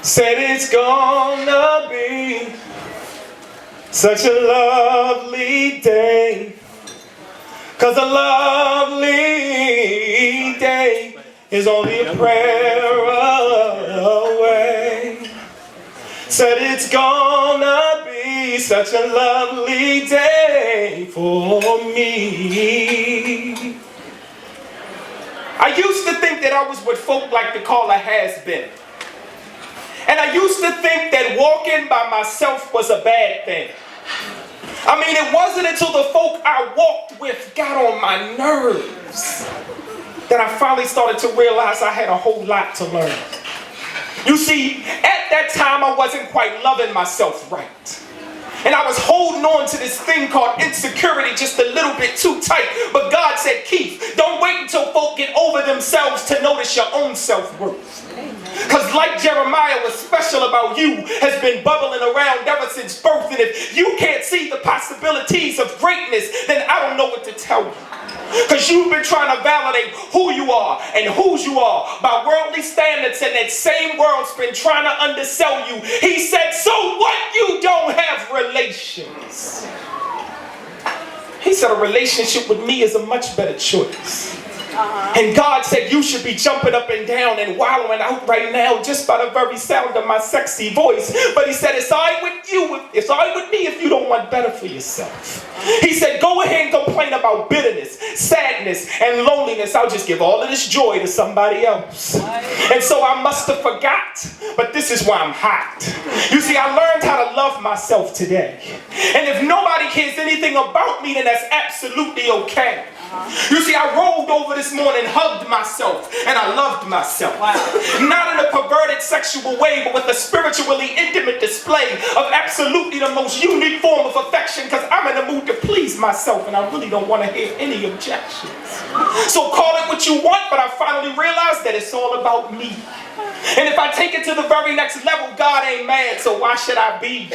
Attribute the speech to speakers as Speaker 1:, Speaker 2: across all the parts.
Speaker 1: Said it's gonna be such a lovely day, 'cause a lovely day is only a prayer away. Said it's gonna be such a lovely day for me. I used to think that I was what folk like to call a has-been. And I used to think that walking by myself was a bad thing. I mean, it wasn't until the folk I walked with got on my nerves that I finally started to realize I had a whole lot to learn. You see, at that time I wasn't quite loving myself right. And I was holding on to this thing called insecurity just a little bit too tight. But God said, Keith, don't wait until folk get over themselves to notice your own self-worth. Because like Jeremiah, what's special about you has been bubbling around ever since birth. And if you can't see the possibilities of greatness, then I don't know what to tell you. Because you've been trying to validate who you are and whose you are by worldly standards, and that same world's been trying to undersell you. He said, so what? You don't have relations. He said a relationship with me is a much better choice. And God said you should be jumping up and down and wallowing out right now just by the very sound of my sexy voice. But he said, it's all right with you, it's all right with me if you don't want better for yourself. He said, go ahead and complain about bitterness, sadness, and loneliness. I'll just give all of this joy to somebody else. And so I must have forgot, but this is why I'm hot. You see, I learned how to love myself today. And if nobody cares anything about me, then that's absolutely okay. You see, I rolled over this morning, hugged myself, and I loved myself. Wow. Not in a perverted sexual way, but with a spiritually intimate display of absolutely the most unique form of affection, because I'm in the mood to please myself, and I really don't want to hear any objections. So call it what you want, but I finally realized that it's all about me. And if I take it to the very next level, God ain't mad, so why should I be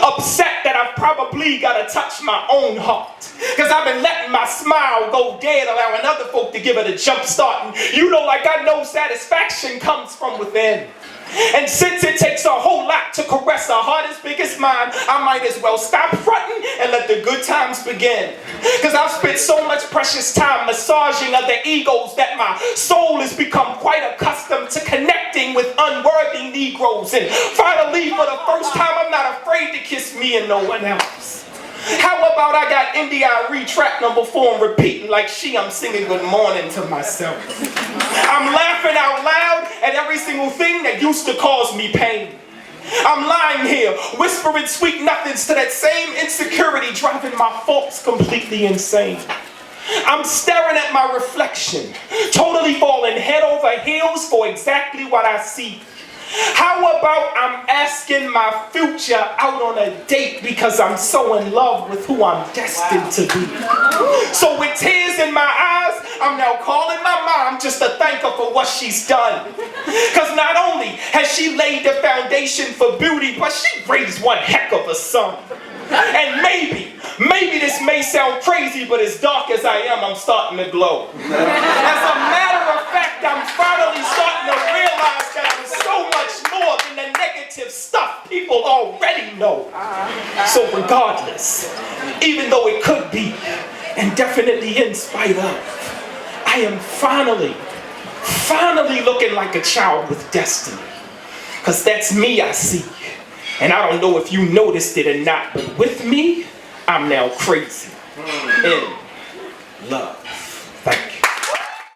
Speaker 1: upset that I've probably got to touch my own heart? Because I've been letting my smile go dead, allowing other folk to give it a jump start. And you know, like I know satisfaction comes from within. And since it takes a whole lot to caress a heart as big as mine, I might as well stop fronting and let the good times begin. Because I've spent so much precious time massaging other egos that my soul has become quite accustomed to connecting with unworthy Negroes. And finally, for the first time, I'm not afraid to kiss me and no one else. How about I got N.D.I.R.E. track number 4 and repeating like I'm singing good morning to myself. I'm laughing out loud at every single thing that used to cause me pain. I'm lying here whispering sweet nothings to that same insecurity driving my thoughts completely insane. I'm staring at my reflection, totally falling head over heels for exactly what I see. How about I'm asking my future out on a date because I'm so in love with who I'm destined to be. So with tears in my eyes, I'm now calling my mom just to thank her for what she's done. Because not only has she laid the foundation for beauty, but she raised one heck of a son. And maybe this may sound crazy, but as dark as I am, I'm starting to glow. As a matter of fact, I'm finally starting to realize that I'm so much more than the negative stuff people already know. So regardless, even though it could be, and definitely in spite of, I am finally looking like a child with destiny. Because that's me I see. And I don't know if you noticed it or not, but with me, I'm now crazy in love.